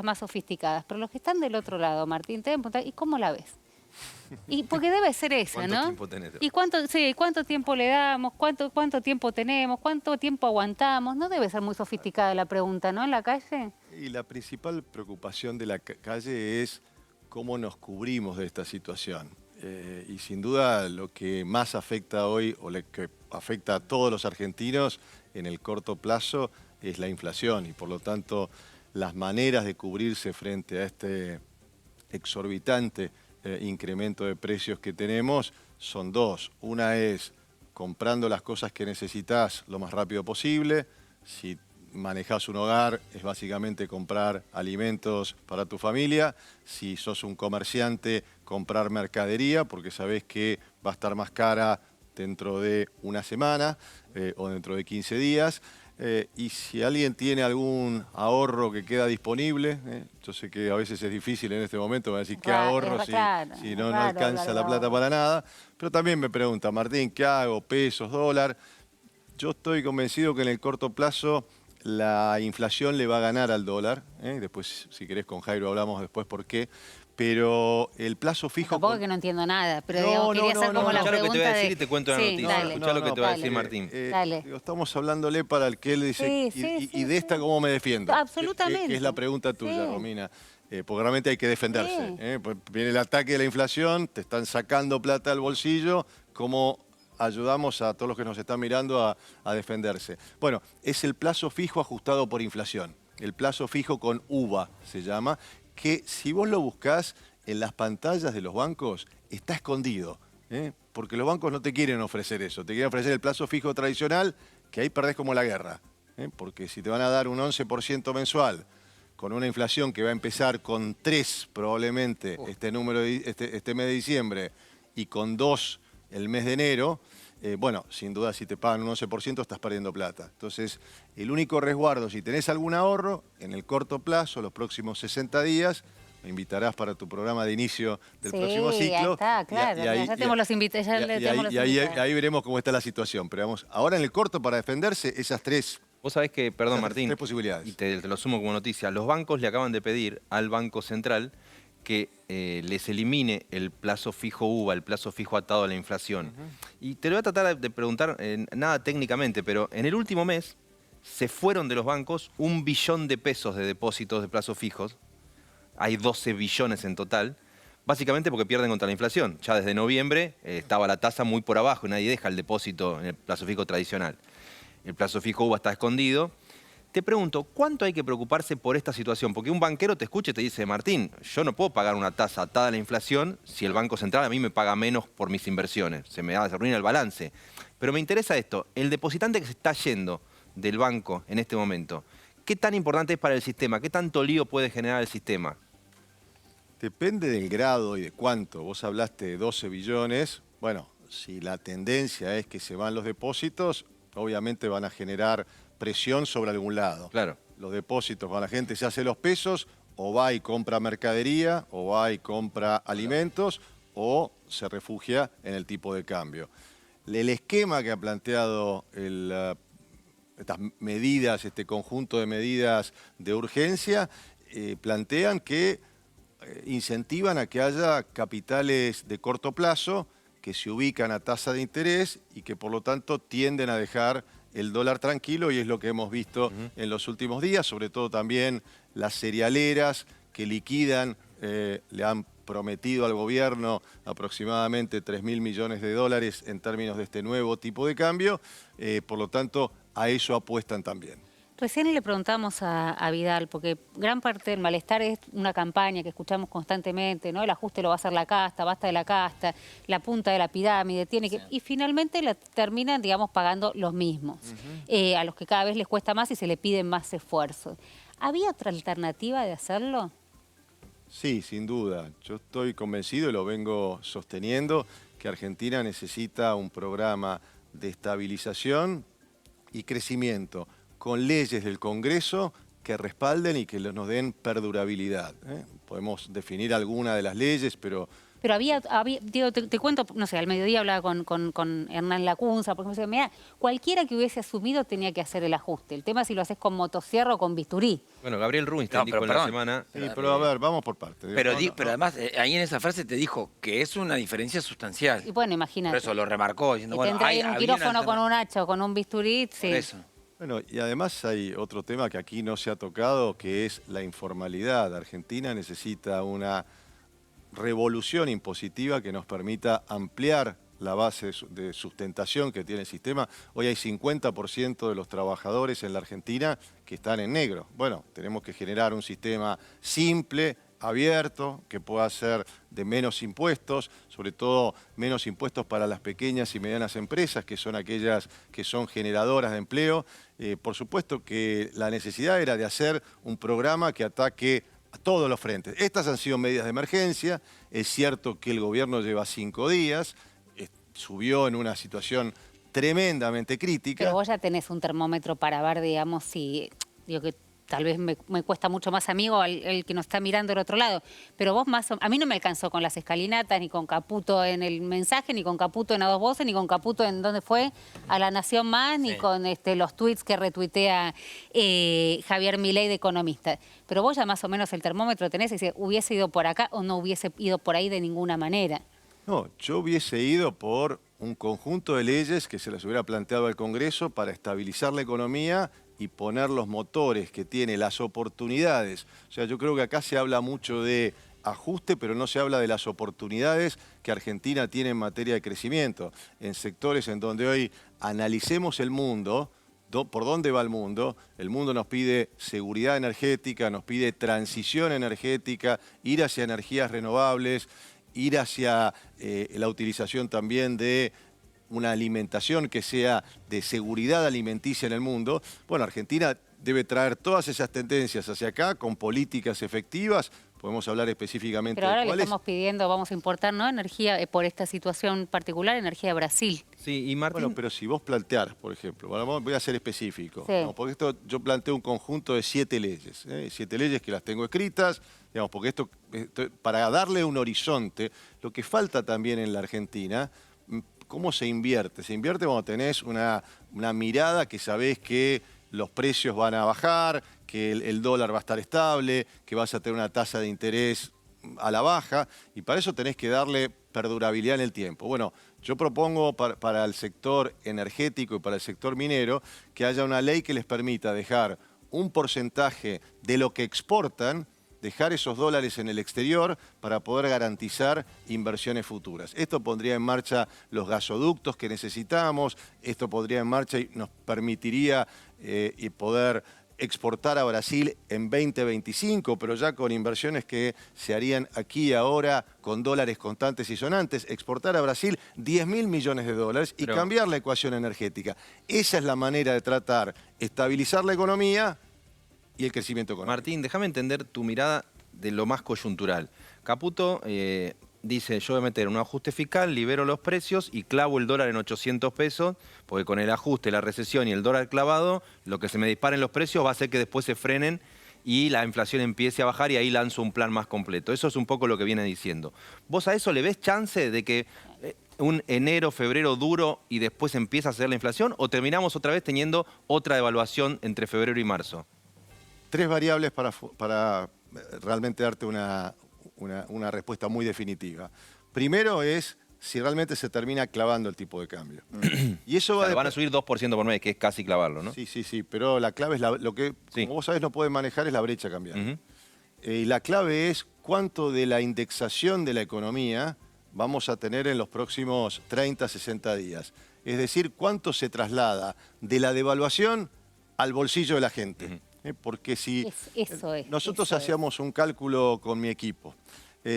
más sofisticadas, pero los que están del otro lado, Martín, te deben preguntar, ¿y cómo la ves? Y porque debe ser esa, ¿Cuánto ¿no? tiempo tenés? ¿Y cuánto tiempo le damos? ¿Cuánto tiempo tenemos? ¿Cuánto tiempo aguantamos? No debe ser muy sofisticada la pregunta, ¿no? En la calle. Y la principal preocupación de la calle es cómo nos cubrimos de esta situación. Y sin duda lo que más afecta hoy, o lo que afecta a todos los argentinos en el corto plazo, es la inflación. Y por lo tanto, las maneras de cubrirse frente a este exorbitante incremento de precios que tenemos son dos. Una es comprando las cosas que necesitas lo más rápido posible. Si manejás un hogar, es básicamente comprar alimentos para tu familia. Si sos un comerciante, comprar mercadería, porque sabés que va a estar más cara dentro de una semana o dentro de 15 días. Y si alguien tiene algún ahorro que queda disponible, yo sé que a veces es difícil en este momento, me va a decir, ¿qué ahorro si no alcanza la plata para nada? Pero también me pregunta, Martín, ¿qué hago? Pesos, dólar. Yo estoy convencido que en el corto plazo la inflación le va a ganar al dólar. Después, si querés, con Jairo hablamos después por qué. Pero el plazo fijo... Tampoco es que no entiendo nada, pero No, digamos, no, quería no, hacer no, como la no. Escuchá lo que te voy pregunta a decir de... y te cuento la Sí, noticia. dale. Escuchá lo que te va a decir dale. Martín. Dale. Estamos hablándole para el que él dice, y de esta cómo me defiendo. Absolutamente. Que es la pregunta tuya, Sí. Romina. Porque realmente hay que defenderse. Sí. Pues viene el ataque de la inflación, te están sacando plata del bolsillo, ¿cómo ayudamos a todos los que nos están mirando a defenderse? Bueno, es el plazo fijo ajustado por inflación. El plazo fijo con UVA se llama, que si vos lo buscás en las pantallas de los bancos, está escondido. Porque los bancos no te quieren ofrecer eso, te quieren ofrecer el plazo fijo tradicional, que ahí perdés como la guerra. Porque si te van a dar un 11% mensual, con una inflación que va a empezar con 3 probablemente este mes de diciembre y con 2 el mes de enero, bueno, sin duda si te pagan un 11% estás perdiendo plata. Entonces, el único resguardo, si tenés algún ahorro, en el corto plazo, los próximos 60 días, me invitarás para tu programa de inicio del próximo ciclo. Sí, está, claro. Ya tenemos los invitados. Ahí veremos cómo está la situación. Pero vamos, ahora en el corto, para defenderse, esas tres... Vos sabés que, perdón Martín, tres posibilidades. y te lo sumo como noticia, los bancos le acaban de pedir al Banco Central que les elimine el plazo fijo UVA, el plazo fijo atado a la inflación. Y te lo voy a tratar de preguntar, nada técnicamente, pero en el último mes se fueron de los bancos 1 billón de pesos de depósitos de plazos fijos. Hay 12 billones en total, básicamente porque pierden contra la inflación. Ya desde noviembre estaba la tasa muy por abajo y nadie deja el depósito en el plazo fijo tradicional. El plazo fijo UVA está escondido. Te pregunto, ¿cuánto hay que preocuparse por esta situación? Porque un banquero te escucha y te dice, Martín, yo no puedo pagar una tasa atada a la inflación si el Banco Central a mí me paga menos por mis inversiones. Se arruina el balance. Pero me interesa esto, el depositante que se está yendo del banco en este momento, ¿qué tan importante es para el sistema? ¿Qué tanto lío puede generar el sistema? Depende del grado y de cuánto. Vos hablaste de 12 billones. Bueno, si la tendencia es que se van los depósitos, obviamente van a generar presión sobre algún lado. Claro. Los depósitos, cuando la gente se hace los pesos, o va y compra mercadería, o va y compra alimentos, o se refugia en el tipo de cambio. El esquema que ha planteado estas medidas, este conjunto de medidas de urgencia, plantean que incentivan a que haya capitales de corto plazo que se ubican a tasa de interés y que por lo tanto tienden a dejar el dólar tranquilo, y es lo que hemos visto en los últimos días, sobre todo también las cerealeras que liquidan, le han prometido al gobierno aproximadamente 3.000 millones de dólares en términos de este nuevo tipo de cambio, por lo tanto a eso apuestan también. Recién le preguntamos a Vidal, porque gran parte del malestar es una campaña que escuchamos constantemente, ¿no? El ajuste lo va a hacer la casta, basta de la casta, la punta de la pirámide, tiene que... Y finalmente la terminan, digamos, pagando los mismos, a los que cada vez les cuesta más y se le piden más esfuerzos. ¿Había otra alternativa de hacerlo? Sí, sin duda. Yo estoy convencido y lo vengo sosteniendo que Argentina necesita un programa de estabilización y crecimiento con leyes del Congreso que respalden y que nos den perdurabilidad. Podemos definir alguna de las leyes, pero... Pero Diego, te cuento, no sé, al mediodía hablaba con Hernán Lacunza, por ejemplo, mira, cualquiera que hubiese asumido tenía que hacer el ajuste. El tema es si lo haces con motosierra o con bisturí. Bueno, Gabriel Rubinstein dijo en la semana... Sí, pero a ver, vamos por partes. Pero además, ahí en esa frase te dijo que es una diferencia sustancial. Y bueno, imagínate. Por eso lo remarcó, diciendo, y bueno, te entra ahí en un quirófano con un hacha o con un bisturí, sí. Por eso. Bueno, y además hay otro tema que aquí no se ha tocado, que es la informalidad. Argentina necesita una revolución impositiva que nos permita ampliar la base de sustentación que tiene el sistema. Hoy hay 50% de los trabajadores en la Argentina que están en negro. Bueno, tenemos que generar un sistema simple, abierto, que pueda ser de menos impuestos, sobre todo menos impuestos para las pequeñas y medianas empresas, que son aquellas que son generadoras de empleo. Por supuesto que la necesidad era de hacer un programa que ataque a todos los frentes. Estas han sido medidas de emergencia. Es cierto que el gobierno lleva 5 días, subió en una situación tremendamente crítica. Pero vos ya tenés un termómetro para ver, digamos, si... Digo que tal vez me cuesta mucho más amigo el que nos está mirando del otro lado. Pero vos a mí no me alcanzó con las escalinatas, ni con Caputo en el mensaje, ni con Caputo en A Dos Voces, ni con Caputo en ¿dónde fue? A La Nación Más, ni con los tweets que retuitea Javier Milei de Economista. Pero vos ya más o menos el termómetro tenés y dices, ¿hubiese ido por acá o no hubiese ido por ahí de ninguna manera? No, yo hubiese ido por un conjunto de leyes que se las hubiera planteado al Congreso para estabilizar la economía y poner los motores que tiene, las oportunidades. O sea, yo creo que acá se habla mucho de ajuste, pero no se habla de las oportunidades que Argentina tiene en materia de crecimiento. En sectores en donde hoy analicemos el mundo, por dónde va el mundo nos pide seguridad energética, nos pide transición energética, ir hacia energías renovables, ir hacia la utilización también de una alimentación que sea de seguridad alimenticia en el mundo. Bueno, Argentina debe traer todas esas tendencias hacia acá con políticas efectivas. Podemos hablar específicamente de cuáles. Pero ahora le estamos pidiendo, vamos a importar, ¿no? Energía, por esta situación particular, energía de Brasil. Sí, y Martín... Bueno, pero si vos plantearas, por ejemplo, bueno, voy a ser específico, sí. ¿no? Porque esto yo planteo un conjunto de 7 leyes, 7 leyes que las tengo escritas, digamos, porque esto, para darle un horizonte, lo que falta también en la Argentina, ¿cómo se invierte? Se invierte cuando tenés una mirada que sabés que los precios van a bajar, que el dólar va a estar estable, que vas a tener una tasa de interés a la baja, y para eso tenés que darle perdurabilidad en el tiempo. Bueno, yo propongo para el sector energético y para el sector minero que haya una ley que les permita dejar un porcentaje de lo que exportan, dejar esos dólares en el exterior para poder garantizar inversiones futuras. Esto pondría en marcha los gasoductos que necesitamos, esto pondría en marcha y nos permitiría poder exportar a Brasil en 2025, pero ya con inversiones que se harían aquí y ahora con dólares constantes y sonantes, exportar a Brasil 10.000 millones de dólares y cambiar la ecuación energética. Esa es la manera de tratar, estabilizar la economía y el crecimiento económico. Martín, déjame entender tu mirada de lo más coyuntural. Caputo dice, yo voy a meter un ajuste fiscal, libero los precios y clavo el dólar en 800 pesos, porque con el ajuste, la recesión y el dólar clavado, lo que se me disparen los precios va a hacer que después se frenen y la inflación empiece a bajar y ahí lanzo un plan más completo. Eso es un poco lo que viene diciendo. ¿Vos a eso le ves chance de que un enero, febrero duro y después empieza a hacer la inflación o terminamos otra vez teniendo otra devaluación entre febrero y marzo? 3 variables para realmente darte una respuesta muy definitiva. Primero es si realmente se termina clavando el tipo de cambio. Y eso van a subir 2% por mes, que es casi clavarlo, ¿no? Sí, pero la clave es lo que, como vos sabés, no pueden manejar es la brecha cambiaria. Y la clave es cuánto de la indexación de la economía vamos a tener en los próximos 30, 60 días. Es decir, cuánto se traslada de la devaluación al bolsillo de la gente. Porque si nosotros hacíamos un cálculo con mi equipo,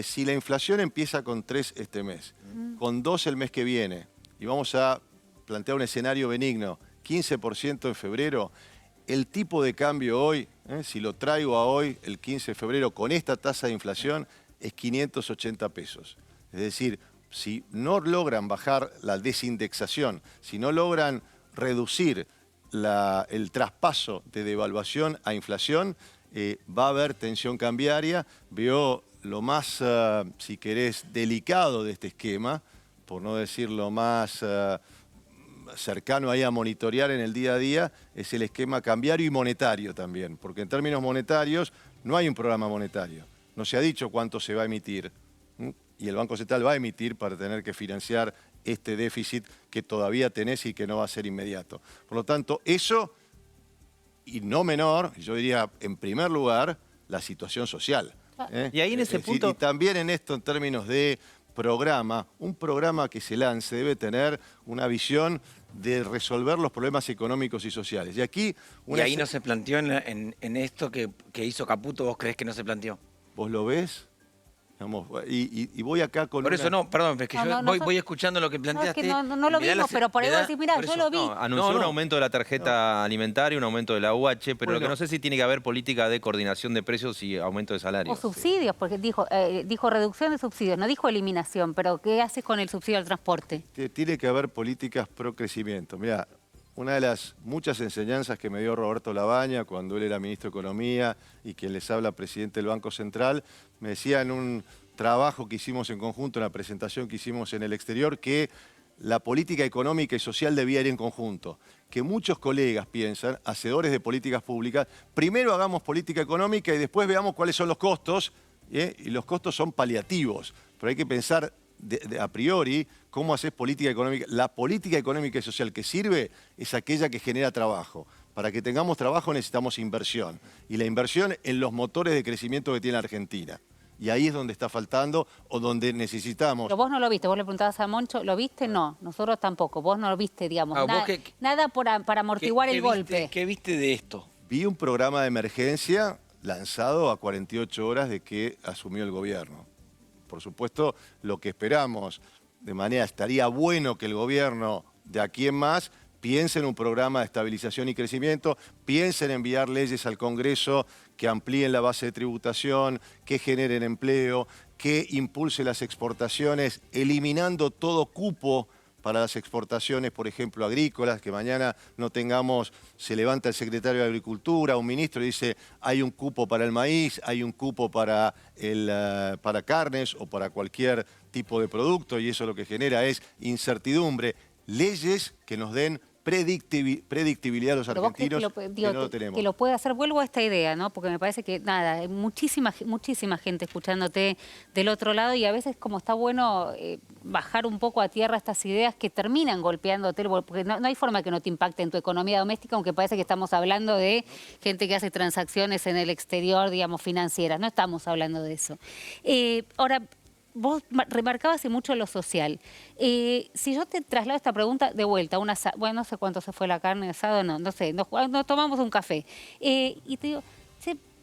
si la inflación empieza con 3 este mes, con 2 el mes que viene, y vamos a plantear un escenario benigno, 15% en febrero, el tipo de cambio hoy, si lo traigo a hoy, el 15 de febrero, con esta tasa de inflación, es 580 pesos. Es decir, si no logran bajar la desindexación, si no logran reducir el traspaso de devaluación a inflación, va a haber tensión cambiaria. Veo lo más, si querés, delicado de este esquema, por no decir lo más cercano ahí a monitorear en el día a día, es el esquema cambiario y monetario también, porque en términos monetarios no hay un programa monetario. No se ha dicho cuánto se va a emitir, y el Banco Central va a emitir para tener que financiar este déficit que todavía tenés y que no va a ser inmediato. Por lo tanto, eso, y no menor, yo diría en primer lugar, la situación social. Y ahí en ese punto... Y también en esto, en términos de programa, un programa que se lance debe tener una visión de resolver los problemas económicos y sociales. Y aquí... ¿Y ahí no se planteó en esto que hizo Caputo? ¿Vos creés que no se planteó? ¿Vos lo ves? Vamos, y voy acá con Por eso no, perdón, es que yo voy escuchando lo que No, planteaste. es que no lo vimos, pero por ahí vos decís, mirá, yo lo vi. Anunció un aumento de la tarjeta alimentaria, un aumento de la UH, pero lo que no sé si tiene que haber política de coordinación de precios y aumento de salarios. O subsidios, porque dijo reducción de subsidios, no dijo eliminación, pero ¿qué haces con el subsidio al transporte? Tiene que haber políticas pro crecimiento. Mirá, una de las muchas enseñanzas que me dio Roberto Labaña cuando él era ministro de Economía y quien les habla, presidente del Banco Central, me decía en un trabajo que hicimos en conjunto, en la presentación que hicimos en el exterior, que la política económica y social debía ir en conjunto. Que muchos colegas piensan, hacedores de políticas públicas, primero hagamos política económica y después veamos cuáles son los costos, y los costos son paliativos, pero hay que pensar a priori cómo haces política económica. La política económica y social que sirve es aquella que genera trabajo. Para que tengamos trabajo necesitamos inversión, y la inversión en los motores de crecimiento que tiene Argentina. Y ahí es donde está faltando o donde necesitamos. Pero vos no lo viste, vos le preguntabas a Moncho, ¿lo viste? No, nosotros tampoco, vos no lo viste, digamos, nada para amortiguar el golpe. ¿Qué viste de esto? Vi un programa de emergencia lanzado a 48 horas de que asumió el gobierno. Por supuesto, lo que esperamos, de manera, estaría bueno que el gobierno de aquí en más piense en un programa de estabilización y crecimiento, piense en enviar leyes al Congreso que amplíen la base de tributación, que generen empleo, que impulse las exportaciones, eliminando todo cupo para las exportaciones, por ejemplo, agrícolas, que mañana no tengamos, se levanta el secretario de Agricultura, un ministro y dice, hay un cupo para el maíz, hay un cupo para carnes o para cualquier tipo de producto, y eso lo que genera es incertidumbre. Leyes que nos den predictibilidad a los argentinos, que no lo tenemos. Que lo puede hacer, vuelvo a esta idea, ¿no? Porque me parece que, nada, hay muchísima gente escuchándote del otro lado, y a veces como está bueno bajar un poco a tierra estas ideas que terminan golpeándote, porque no hay forma que no te impacte en tu economía doméstica, aunque parece que estamos hablando de gente que hace transacciones en el exterior, digamos, financieras. No estamos hablando de eso. Ahora, vos remarcabas mucho lo social. Si yo te traslado esta pregunta de vuelta, bueno, no sé cuánto se fue la carne asado, no sé, nos tomamos un café. Y te digo,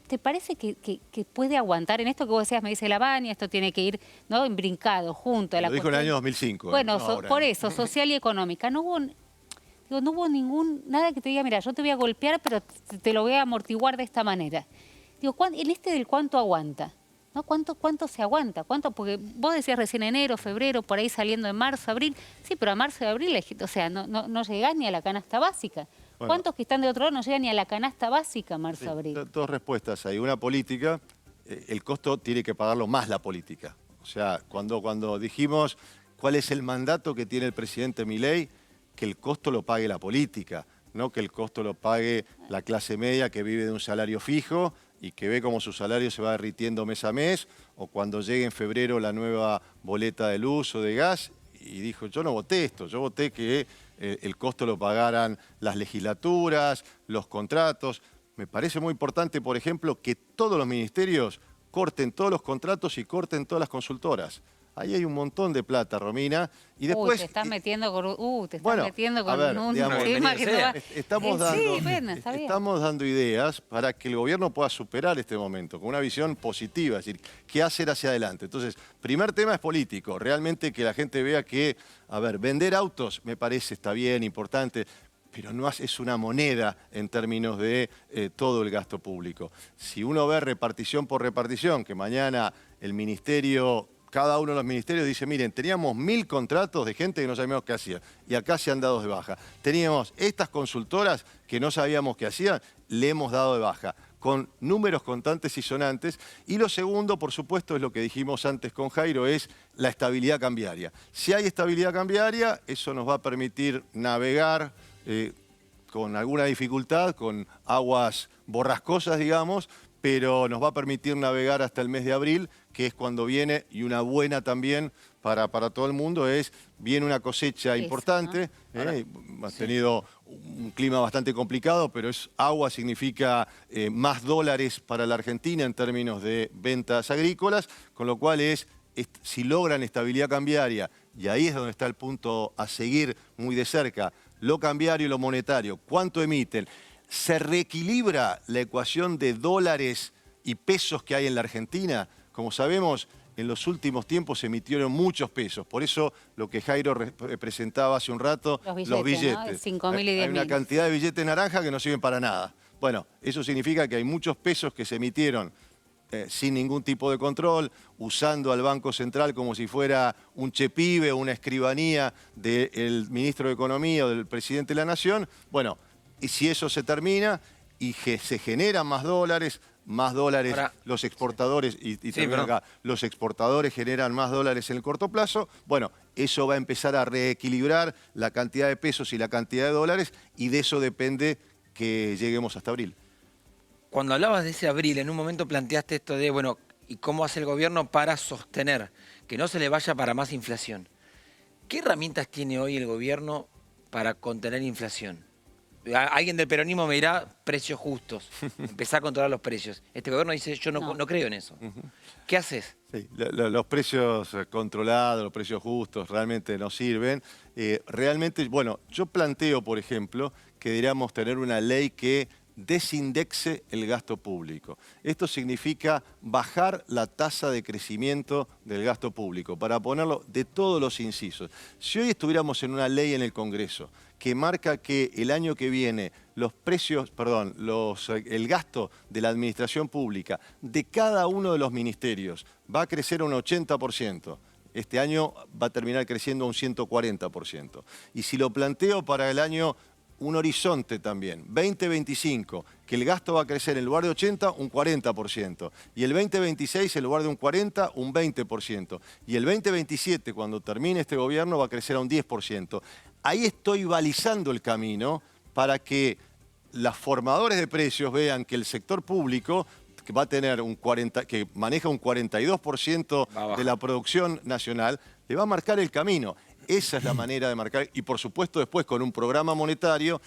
¿te parece que puede aguantar en esto que vos decías, me dice Labaña, esto tiene que ir, ¿no?, embrincado, junto a la Lo dijo en el año 2005. Bueno, no por eso, social y económica. No hubo nada que te diga, mira, yo te voy a golpear, pero te lo voy a amortiguar de esta manera. Digo, en este del cuánto aguanta. ¿No? ¿Cuánto se aguanta? Porque vos decías recién enero, febrero, por ahí saliendo en marzo, abril. Sí, pero a marzo y abril, o sea, no llegás ni a la canasta básica. Bueno, ¿cuántos que están de otro lado no llegan ni a la canasta básica marzo, abril? Dos respuestas. Hay una política, el costo tiene que pagarlo más la política. O sea, cuando dijimos cuál es el mandato que tiene el presidente Milei, que el costo lo pague la política, no que el costo lo pague la clase media que vive de un salario fijo y que ve cómo su salario se va derritiendo mes a mes, o cuando llegue en febrero la nueva boleta de luz o de gas, y dijo, yo no voté esto, yo voté que el costo lo pagaran las legislaturas, los contratos. Me parece muy importante, por ejemplo, que todos los ministerios corten todos los contratos y corten todas las consultoras. Ahí hay un montón de plata, Romina. Y después, te estás metiendo con, un digamos, tema que no va... Estamos dando ideas para que el gobierno pueda superar este momento con una visión positiva, es decir, qué hacer hacia adelante. Entonces, primer tema es político, realmente que la gente vea que, vender autos me parece está bien, importante, pero no es una moneda en términos de todo el gasto público. Si uno ve repartición por repartición, que mañana el ministerio cada uno de los ministerios dice, miren, teníamos 1000 contratos de gente que no sabíamos qué hacía y acá se han dado de baja. Teníamos estas consultoras que no sabíamos qué hacían, le hemos dado de baja, con números contantes y sonantes. Y lo segundo, por supuesto, es lo que dijimos antes con Jairo, es la estabilidad cambiaria. Si hay estabilidad cambiaria, eso nos va a permitir navegar con alguna dificultad, con aguas borrascosas, digamos, pero nos va a permitir navegar hasta el mes de abril, que es cuando viene, y una buena también para todo el mundo, viene una cosecha importante. Has tenido un clima bastante complicado, pero agua significa más dólares para la Argentina en términos de ventas agrícolas, con lo cual si logran estabilidad cambiaria, y ahí es donde está el punto a seguir muy de cerca, lo cambiario y lo monetario, ¿cuánto emiten? ¿Se reequilibra la ecuación de dólares y pesos que hay en la Argentina? Como sabemos, en los últimos tiempos se emitieron muchos pesos. Por eso lo que Jairo presentaba hace un rato, los billetes. ¿no? 5.000 y 10.000. Hay una cantidad de billetes naranja que no sirven para nada. Bueno, eso significa que hay muchos pesos que se emitieron sin ningún tipo de control, usando al Banco Central como si fuera un chepibe o una escribanía del ministro de Economía o del presidente de la Nación. Bueno, y si eso se termina y se generan más dólares ahora, los exportadores, los exportadores generan más dólares en el corto plazo, bueno, eso va a empezar a reequilibrar la cantidad de pesos y la cantidad de dólares, y de eso depende que lleguemos hasta abril. Cuando hablabas de ese abril, en un momento planteaste esto de, bueno, ¿y cómo hace el gobierno para sostener que no se le vaya para más inflación? ¿Qué herramientas tiene hoy el gobierno para contener inflación? Alguien del peronismo me dirá precios justos, empezar a controlar los precios. Este gobierno dice, yo no creo en eso. ¿Qué haces? Sí, los precios controlados, los precios justos realmente no sirven. Realmente, bueno, yo planteo, por ejemplo, que deberíamos tener una ley que desindexe el gasto público. Esto significa bajar la tasa de crecimiento del gasto público, para ponerlo de todos los incisos. Si hoy estuviéramos en una ley en el Congreso que marca que el año que viene el gasto de la administración pública de cada uno de los ministerios va a crecer un 80%. Este año va a terminar creciendo un 140%. Y si lo planteo para el año, un horizonte también, 2025, que el gasto va a crecer en lugar de 80, un 40%. Y el 2026, en lugar de un 40, un 20%. Y el 2027, cuando termine este gobierno, va a crecer a un 10%. Ahí estoy balizando el camino para que los formadores de precios vean que el sector público, que va a tener que maneja un 42% de la producción nacional, le va a marcar el camino. Esa es la manera de marcar, y por supuesto después con un programa monetario,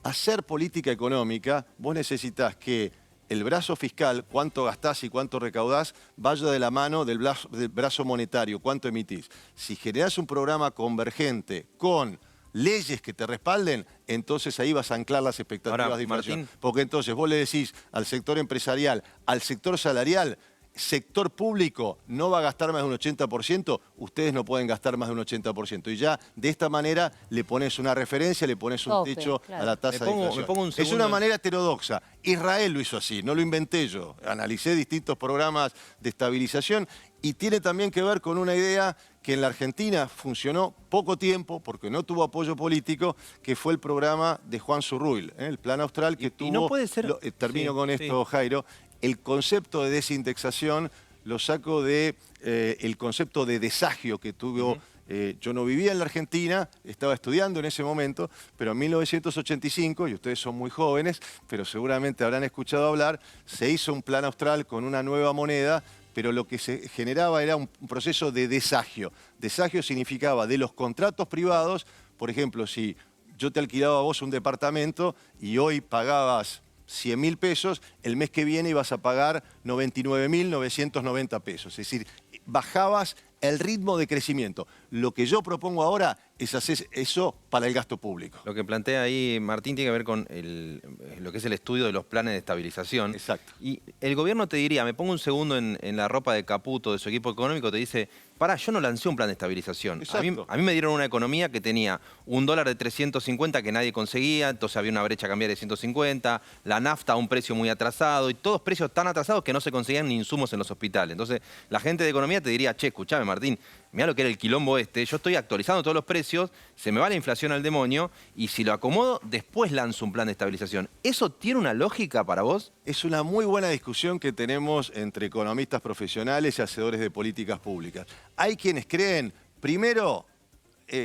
hacer política económica. Vos necesitás que el brazo fiscal, cuánto gastás y cuánto recaudás, vaya de la mano del brazo monetario, cuánto emitís. Si generás un programa convergente con leyes que te respalden, entonces ahí vas a anclar las expectativas de inflación. Martín, porque entonces vos le decís al sector empresarial, al sector salarial, sector público no va a gastar más de un 80%, ustedes no pueden gastar más de un 80%. Y ya de esta manera le pones una referencia, le pones un techo a la tasa de inflación. Es una manera heterodoxa. Israel lo hizo así, no lo inventé yo. Analicé distintos programas de estabilización y tiene también que ver con una idea que en la Argentina funcionó poco tiempo porque no tuvo apoyo político, que fue el programa de Juan Zurruil, el Plan Austral que tuvo... Y no puede ser... termino con esto, Jairo. El concepto de desindexación lo saco del concepto de desagio que tuvo. Yo no vivía en la Argentina, estaba estudiando en ese momento, pero en 1985, y ustedes son muy jóvenes, pero seguramente habrán escuchado hablar, se hizo un plan austral con una nueva moneda, pero lo que se generaba era un proceso de desagio. Desagio significaba de los contratos privados, por ejemplo, si yo te alquilaba a vos un departamento y hoy pagabas 100.000 pesos, el mes que viene ibas a pagar 99.990 pesos. Es decir, bajabas el ritmo de crecimiento. Lo que yo propongo ahora es hacer eso para el gasto público. Lo que plantea ahí Martín tiene que ver con lo que es el estudio de los planes de estabilización. Exacto. Y el gobierno te diría, me pongo un segundo en la ropa de Caputo, de su equipo económico, te dice, pará, yo no lancé un plan de estabilización. Exacto. A mí me dieron una economía que tenía un dólar de 350 que nadie conseguía, entonces había una brecha cambiaria de 150, la nafta a un precio muy atrasado y todos precios tan atrasados que no se conseguían ni insumos en los hospitales. Entonces la gente de economía te diría, che, escuchame Martín, mirá lo que era el quilombo yo estoy actualizando todos los precios, se me va la inflación al demonio y si lo acomodo, después lanzo un plan de estabilización. ¿Eso tiene una lógica para vos? Es una muy buena discusión que tenemos entre economistas profesionales y hacedores de políticas públicas. Hay quienes creen, primero,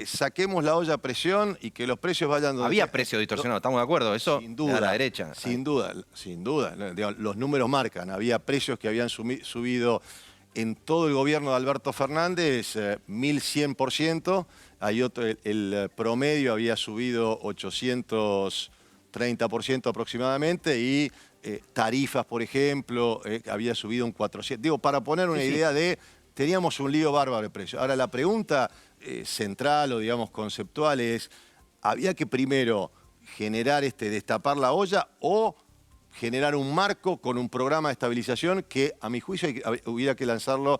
saquemos la olla a presión y que los precios vayan donde... Había precios distorsionados, ¿estamos de acuerdo? Eso sin duda, a la derecha. Sin duda, sin duda. Digamos, los números marcan. Había precios que habían subido en todo el gobierno de Alberto Fernández 1100%. Hay otro, el promedio había subido 830% aproximadamente y tarifas, por ejemplo, había subido un 400%. Digo, para poner una idea de... Teníamos un lío bárbaro de precios. Ahora, la pregunta central o, digamos, conceptual es, ¿había que primero generar destapar la olla o generar un marco con un programa de estabilización que, a mi juicio, hay que lanzarlo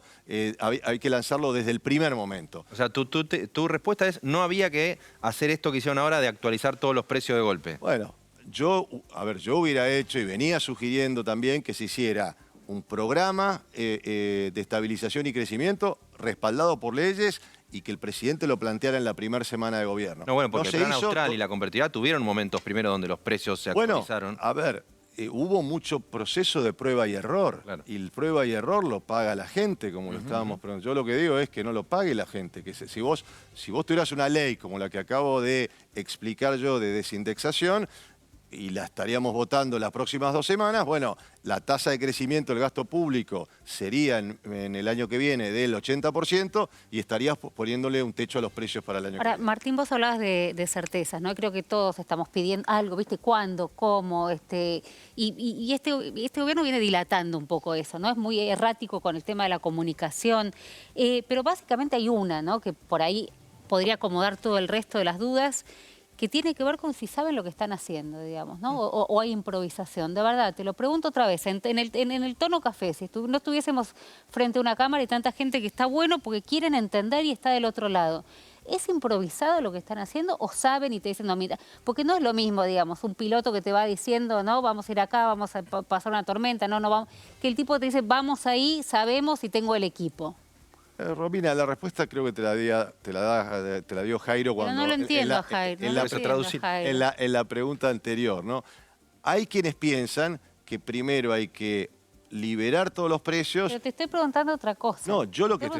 desde el primer momento? O sea, tu respuesta es, no había que hacer esto que hicieron ahora de actualizar todos los precios de golpe. Bueno, yo hubiera hecho y venía sugiriendo también que se hiciera un programa de estabilización y crecimiento respaldado por leyes y que el presidente lo planteara en la primera semana de gobierno. No, bueno, porque No se el Plan hizo Austral y la convertibilidad tuvieron momentos primero donde los precios se actualizaron. Bueno, a ver, hubo mucho proceso de prueba y error. Claro. Y el prueba y error lo paga la gente, como lo estábamos preguntando. Yo lo que digo es que no lo pague la gente. Que si vos tuvieras una ley como la que acabo de explicar yo de desindexación, y la estaríamos votando las próximas 2 semanas, bueno, la tasa de crecimiento del gasto público sería en el año que viene del 80% y estarías poniéndole un techo a los precios para el año que Ahora, viene. Martín, vos hablabas de certezas, ¿no? Creo que todos estamos pidiendo algo, ¿viste? ¿Cuándo? ¿Cómo? Y este gobierno viene dilatando un poco eso, ¿no? Es muy errático con el tema de la comunicación, pero básicamente hay una, ¿no? Que por ahí podría acomodar todo el resto de las dudas, que tiene que ver con si saben lo que están haciendo, digamos, ¿no? O hay improvisación. De verdad, te lo pregunto otra vez, en el tono café, si no estuviésemos frente a una cámara y tanta gente que está bueno porque quieren entender y está del otro lado. ¿Es improvisado lo que están haciendo o saben y te dicen, no, mira, porque no es lo mismo, digamos, un piloto que te va diciendo, no, vamos a ir acá, vamos a pasar una tormenta, no vamos, que el tipo te dice, vamos ahí, sabemos y tengo el equipo? Romina, la respuesta creo que te la dio Jairo cuando... Pero no lo entiendo, Jairo. En la pregunta anterior, ¿no? Hay quienes piensan que primero hay que liberar todos los precios... Pero te estoy preguntando otra cosa. No, yo lo que te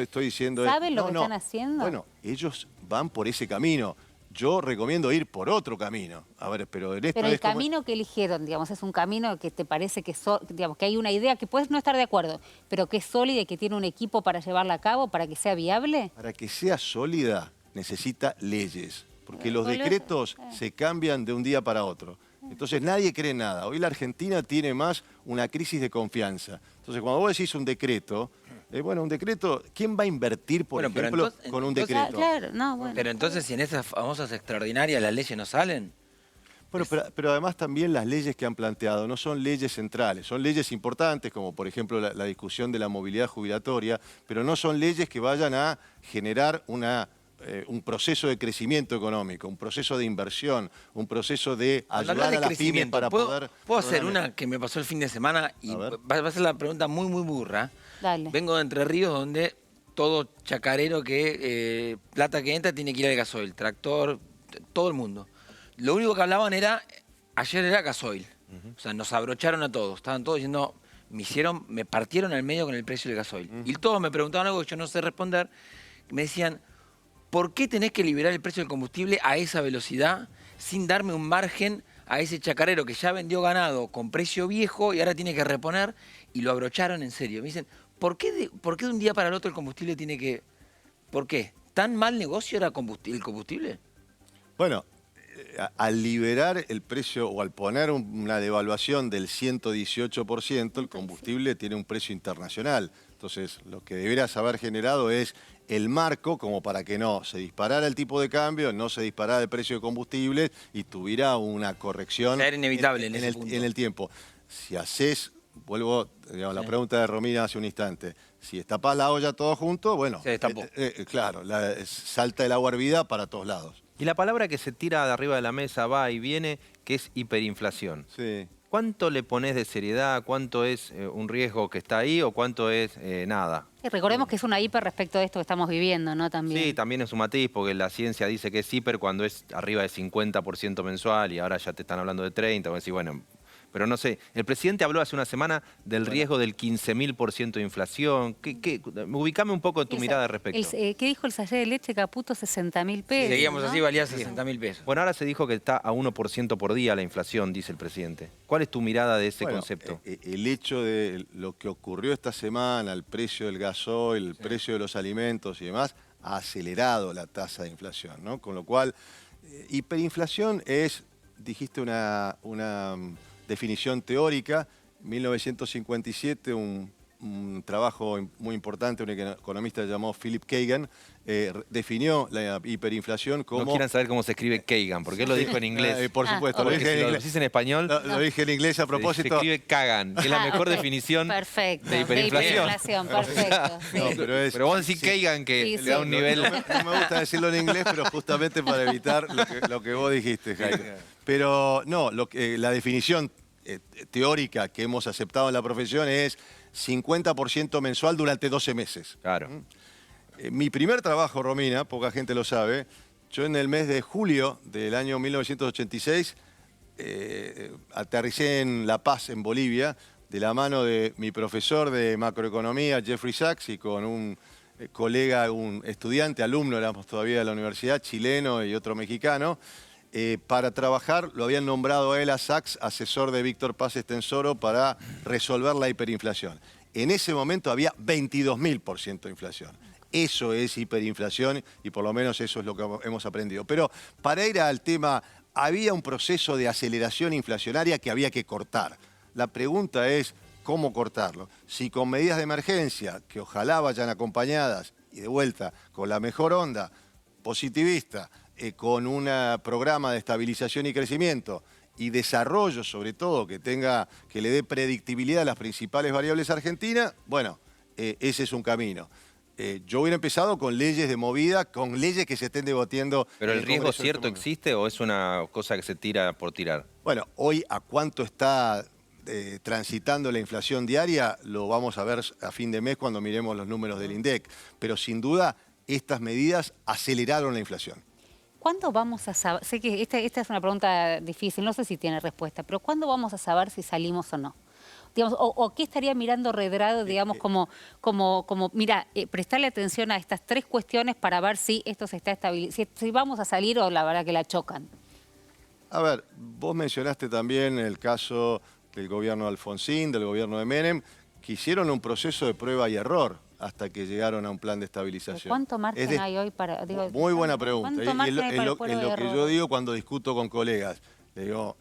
estoy diciendo, es... ¿Saben lo que están haciendo? Bueno, ellos van por ese camino. Yo recomiendo ir por otro camino. A ver, pero en esto Pero el camino que eligieron, digamos, es un camino que te parece que, digamos, que hay una idea que puedes no estar de acuerdo, pero que es sólida y que tiene un equipo para llevarla a cabo, para que sea viable. Para que sea sólida necesita leyes, porque los decretos se cambian de un día para otro. Entonces nadie cree nada. Hoy la Argentina tiene más una crisis de confianza. Entonces cuando vos decís un decreto, un decreto, ¿quién va a invertir, por ejemplo, con un decreto? Claro, no, bueno. Pero entonces, si en esas famosas extraordinarias las leyes no salen... Bueno, pero además también las leyes que han planteado no son leyes centrales, son leyes importantes, como por ejemplo la discusión de la movilidad jubilatoria, pero no son leyes que vayan a generar un proceso de crecimiento económico, un proceso de inversión, un proceso de ayudar a las pymes para poder... ¿Puedo hacer una que me pasó el fin de semana? Y va a ser la pregunta muy, muy burra. Dale. Vengo de Entre Ríos, donde todo chacarero que plata que entra tiene que ir al gasoil, tractor, todo el mundo. Lo único que hablaban ayer era gasoil. O sea, nos abrocharon a todos. Estaban todos diciendo, me partieron al medio con el precio del gasoil. Y todos me preguntaban algo que yo no sé responder. Me decían, ¿por qué tenés que liberar el precio del combustible a esa velocidad sin darme un margen a ese chacarero que ya vendió ganado con precio viejo y ahora tiene que reponer? Y lo abrocharon en serio. Me dicen, ¿por qué de un día para el otro el combustible tiene que...? ¿Por qué? ¿Tan mal negocio era el combustible? Bueno, al liberar el precio o al poner una devaluación del 118%, el combustible tiene un precio internacional. Entonces, lo que deberías haber generado es el marco como para que no se disparara el tipo de cambio, no se disparara el precio de combustible y tuviera una corrección Era inevitable en ese punto. en el tiempo. Si haces, vuelvo a la pregunta de Romina hace un instante, si destapás la olla todo junto, bueno, se destapó. claro, salta el agua hervida para todos lados. Y la palabra que se tira de arriba de la mesa va y viene, que es hiperinflación. Sí. ¿Cuánto le pones de seriedad? ¿Cuánto es un riesgo que está ahí o cuánto es nada? Y recordemos que es una hiper respecto de esto que estamos viviendo, ¿no? También. Sí, también es un matiz, porque la ciencia dice que es hiper cuando es arriba de 50% mensual y ahora ya te están hablando de 30%. Vos decís, bueno, pero no sé. El presidente habló hace una semana del riesgo del 15.000% de inflación. Ubicame un poco tu mirada al respecto. ¿Qué dijo el sachet de leche Caputo? 60.000 pesos. Seguíamos ¿no? así, valía 60.000 pesos. Bueno, ahora se dijo que está a 1% por día la inflación, dice el presidente. ¿Cuál es tu mirada de ese concepto? El hecho de lo que ocurrió esta semana, el precio del gasoil, el precio de los alimentos y demás, ha acelerado la tasa de inflación, ¿no? Con lo cual, hiperinflación es, dijiste una definición teórica, 1957, un trabajo muy importante, un economista llamado Philip Kagan, definió la hiperinflación como... No quieran saber cómo se escribe Kagan, porque él lo dijo en inglés. Por supuesto, lo Porque dije si en lo inglés. decís en español, Lo dije en inglés a se propósito. escribe Kagan, que es la mejor definición Perfecto, de hiperinflación. perfecto. Sí. No, pero vos decís Kagan, que Sí, le da sí. un nivel... No me gusta decirlo en inglés, pero justamente para evitar lo que vos dijiste, Jaime. Pero no, la definición teórica que hemos aceptado en la profesión es 50% mensual durante 12 meses. Claro. Mi primer trabajo, Romina, poca gente lo sabe, yo en el mes de julio del año 1986 aterricé en La Paz, en Bolivia, de la mano de mi profesor de macroeconomía, Jeffrey Sachs, y con un colega, un estudiante, alumno, éramos todavía de la universidad, chileno y otro mexicano. Para trabajar, lo habían nombrado a él, a Sachs, asesor de Víctor Paz Estensoro para resolver la hiperinflación. En ese momento había 22.000% de inflación. Eso es hiperinflación y por lo menos eso es lo que hemos aprendido. Pero para ir al tema, había un proceso de aceleración inflacionaria que había que cortar. La pregunta es, ¿cómo cortarlo? Si con medidas de emergencia, que ojalá vayan acompañadas, y de vuelta, con la mejor onda positivista, con un programa de estabilización y crecimiento y desarrollo, sobre todo, que le dé predictibilidad a las principales variables argentinas, bueno, ese es un camino. Yo hubiera empezado con leyes de movida, con leyes que se estén debatiendo. ¿Pero el riesgo Congreso cierto existe o es una cosa que se tira por tirar? Bueno, hoy a cuánto está transitando la inflación diaria lo vamos a ver a fin de mes cuando miremos los números del INDEC. Pero sin duda, estas medidas aceleraron la inflación. ¿Cuándo vamos a saber? Sé que esta es una pregunta difícil, no sé si tiene respuesta, pero ¿cuándo vamos a saber si salimos o no? Digamos, o qué estaría mirando Redrado, digamos, mira, prestarle atención a estas tres cuestiones para ver si esto se está estabilizando, si vamos a salir o la verdad que la chocan. A ver, vos mencionaste también el caso del gobierno de Alfonsín, del gobierno de Menem, que hicieron un proceso de prueba y error hasta que llegaron a un plan de estabilización. ¿Cuánto margen hay hoy para...? Muy buena pregunta. ¿Cuánto margen hay para el pueblo Es lo de que error? yo digo cuando discuto con colegas. Le digo,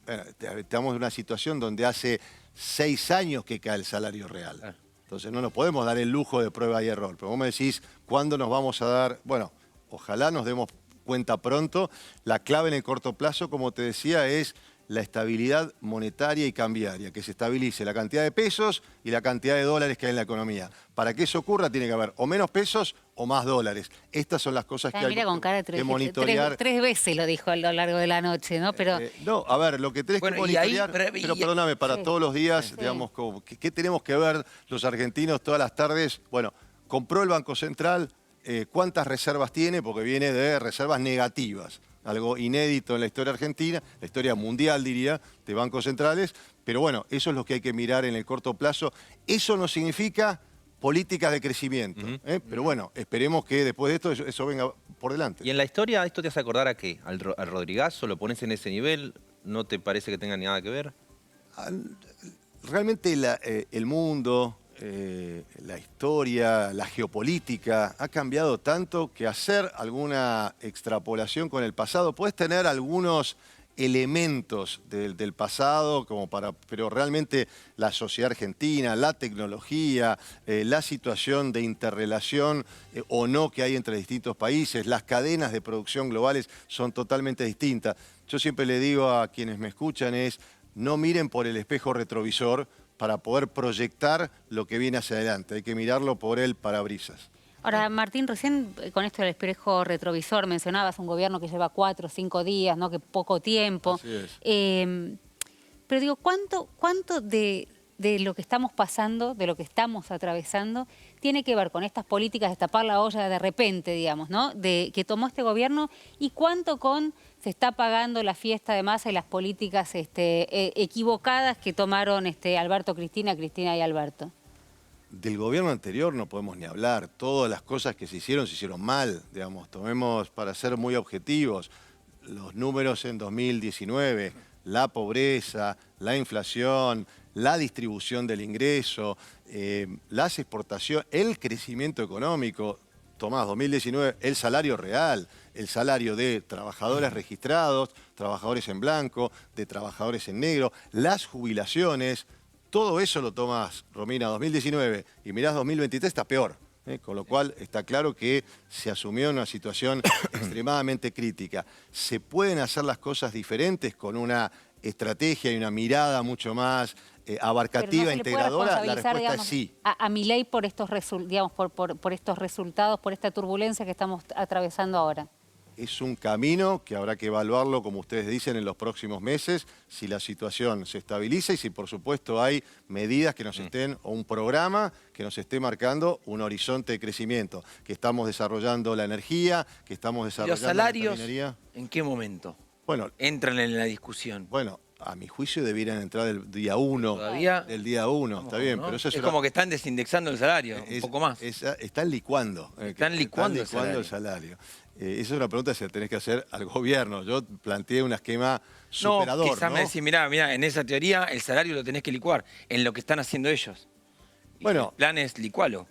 bueno, estamos en una situación donde hace 6 años que cae el salario real. Entonces no nos podemos dar el lujo de prueba y error. Pero vos me decís, ¿cuándo nos vamos a dar? Bueno, ojalá nos demos cuenta pronto. La clave en el corto plazo, como te decía, es la estabilidad monetaria y cambiaria, que se estabilice la cantidad de pesos y la cantidad de dólares que hay en la economía. Para que eso ocurra tiene que haber o menos pesos o más dólares. Estas son las cosas que hay con cara que monitorear. Tres veces lo dijo a lo largo de la noche, ¿no? Pero no, a ver, lo que tenés que monitorear, pero perdóname, para todos los días, digamos, ¿qué tenemos que ver los argentinos todas las tardes? Bueno, compró el Banco Central, ¿cuántas reservas tiene? Porque viene de reservas negativas. Algo inédito en la historia argentina, la historia mundial, diría, de bancos centrales. Pero bueno, eso es lo que hay que mirar en el corto plazo. Eso no significa políticas de crecimiento. Pero bueno, esperemos que después de esto eso venga por delante. ¿Y en la historia esto te hace acordar a qué? ¿Al Rodrigazo? ¿Lo pones en ese nivel? ¿No te parece que tenga nada que ver? Realmente el mundo, la historia, la geopolítica, ha cambiado tanto que hacer alguna extrapolación con el pasado, puedes tener algunos elementos del pasado, pero realmente la sociedad argentina, la tecnología, la situación de interrelación o no que hay entre distintos países, las cadenas de producción globales son totalmente distintas. Yo siempre le digo a quienes me escuchan no miren por el espejo retrovisor para poder proyectar lo que viene hacia adelante. Hay que mirarlo por el parabrisas. Ahora, Martín, recién con esto del espejo retrovisor mencionabas un gobierno que lleva 4 o 5 días, ¿no? Que poco tiempo. Así es. Pero digo, ¿cuánto de lo que estamos pasando, de lo que estamos atravesando, tiene que ver con estas políticas de tapar la olla de repente, digamos, ¿no? Que tomó este gobierno, y cuánto con se está pagando la fiesta de masa y las políticas equivocadas que tomaron Alberto, Cristina y Alberto? Del gobierno anterior no podemos ni hablar. Todas las cosas que se hicieron mal, digamos. Tomemos, para ser muy objetivos, los números en 2019, la pobreza, la inflación, la distribución del ingreso, las exportaciones, el crecimiento económico. Tomás, 2019, el salario real, el salario de trabajadores registrados, trabajadores en blanco, de trabajadores en negro, las jubilaciones. Todo eso lo tomás, Romina, 2019, y mirás 2023, está peor. Con lo cual está claro que se asumió una situación extremadamente crítica. ¿Se pueden hacer las cosas diferentes con una estrategia y una mirada mucho más abarcativa, integradora? La respuesta, digamos, es sí. A Milei por estos, por estos resultados, por esta turbulencia que estamos atravesando ahora. Es un camino que habrá que evaluarlo, como ustedes dicen, en los próximos meses, si la situación se estabiliza y si, por supuesto, hay medidas que nos estén, o un programa que nos esté marcando un horizonte de crecimiento, que estamos desarrollando la energía, que estamos desarrollando la minería. ¿Los salarios en qué momento entran en la discusión? Bueno, a mi juicio debieran entrar del día 1. ¿Todavía? Del día 1, está bien. ¿No? Pero eso es como que están desindexando el salario, un poco más. Están licuando. Están licuando el salario. Esa es una pregunta que se la tenés que hacer al gobierno. Yo planteé un esquema superador. Quizás me decís, mirá, en esa teoría el salario lo tenés que licuar, en lo que están haciendo ellos. Bueno, el plan es licualo.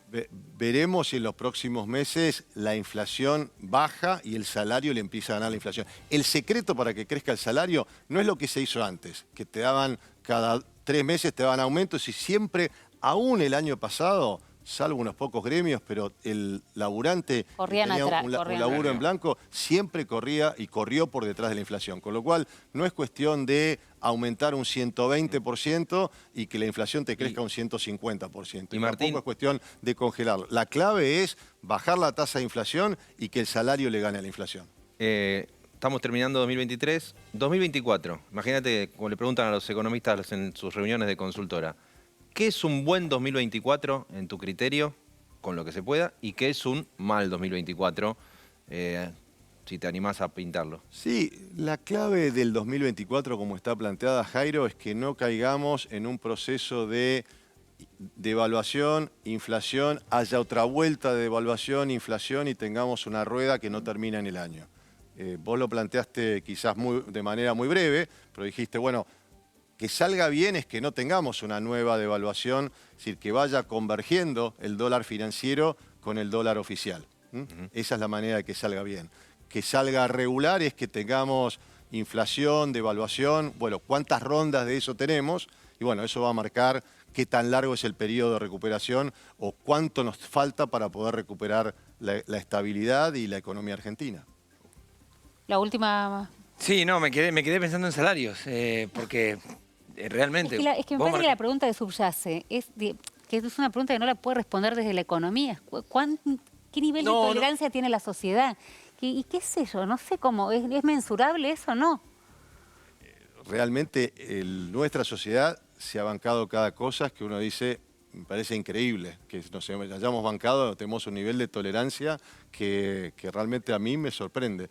Veremos si en los próximos meses la inflación baja y el salario le empieza a ganar la inflación. El secreto para que crezca el salario no es lo que se hizo antes, que te daban cada 3 meses, te daban aumentos y siempre, aún el año pasado, salvo unos pocos gremios, pero el laburante que tenía un laburo en blanco siempre corría y corrió por detrás de la inflación. Con lo cual, no es cuestión de aumentar un 120% y que la inflación te crezca un 150%. Y Martín, tampoco es cuestión de congelarlo. La clave es bajar la tasa de inflación y que el salario le gane a la inflación. Estamos terminando 2023. 2024, imagínate, como le preguntan a los economistas en sus reuniones de consultora, ¿qué es un buen 2024 en tu criterio, con lo que se pueda, y qué es un mal 2024, si te animás a pintarlo? Sí, la clave del 2024, como está planteada, Jairo, es que no caigamos en un proceso de devaluación, inflación, haya otra vuelta de devaluación, inflación y tengamos una rueda que no termina en el año. Vos lo planteaste quizás de manera muy breve, pero dijiste, bueno, que salga bien es que no tengamos una nueva devaluación, es decir, que vaya convergiendo el dólar financiero con el dólar oficial. Esa es la manera de que salga bien. Que salga regular es que tengamos inflación, devaluación, bueno, cuántas rondas de eso tenemos, y bueno, eso va a marcar qué tan largo es el periodo de recuperación o cuánto nos falta para poder recuperar la estabilidad y la economía argentina. La última... Sí, no, me quedé pensando en salarios, porque realmente... Es que me parece que la pregunta que subyace que es una pregunta que no la puede responder desde la economía. ¿Qué nivel de tolerancia tiene la sociedad? ¿Y qué sé yo? No sé cómo. ¿Es mensurable eso o no? Realmente nuestra sociedad se ha bancado cada cosa que uno dice, me parece increíble, que nos hayamos bancado, tenemos un nivel de tolerancia que realmente a mí me sorprende.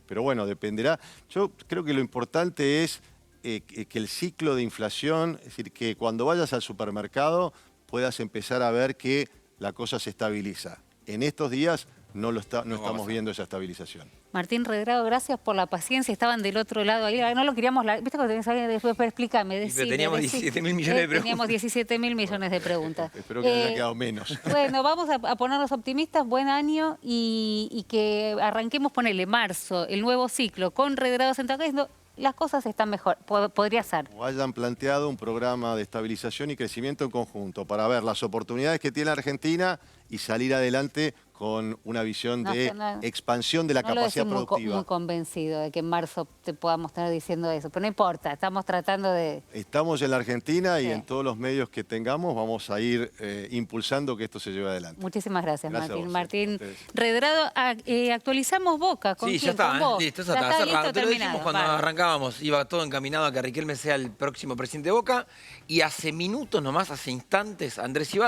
Pero bueno, dependerá. Yo creo que lo importante es que el ciclo de inflación, es decir, que cuando vayas al supermercado puedas empezar a ver que la cosa se estabiliza. En estos días no va a estamos pasar. viendo esa estabilización. Martín Redrado, gracias por la paciencia. Estaban del otro lado ahí. No lo queríamos... ¿Viste cuando tenés alguien después? Pero explícame, Pero decime. teníamos 17.000 millones de preguntas. Teníamos 17.000 millones de preguntas. Espero que haya quedado menos. Bueno, vamos a ponernos optimistas. Buen año y que arranquemos, ponele, marzo, el nuevo ciclo con Redrado sentado acá, las cosas están mejor. Podría ser. O hayan planteado un programa de estabilización y crecimiento en conjunto para ver las oportunidades que tiene Argentina y salir adelante con una visión de expansión de la No lo capacidad decís productiva. muy convencido de que en marzo te podamos estar diciendo eso, pero no importa, estamos tratando de... Estamos en la Argentina y Sí. en todos los medios que tengamos vamos a ir impulsando que esto se lleve adelante. Muchísimas gracias, Gracias a Martín. vos, Martín a ustedes. Redrado, actualizamos Boca. ¿Con Sí, quién? ya ¿Con está, vos? listo, ya Ya está, cerrado. listo, Te lo dijimos terminado. cuando Vale. arrancábamos, iba todo encaminado a que Riquelme sea el próximo presidente de Boca, y hace minutos nomás, hace instantes, Andrés Ibarra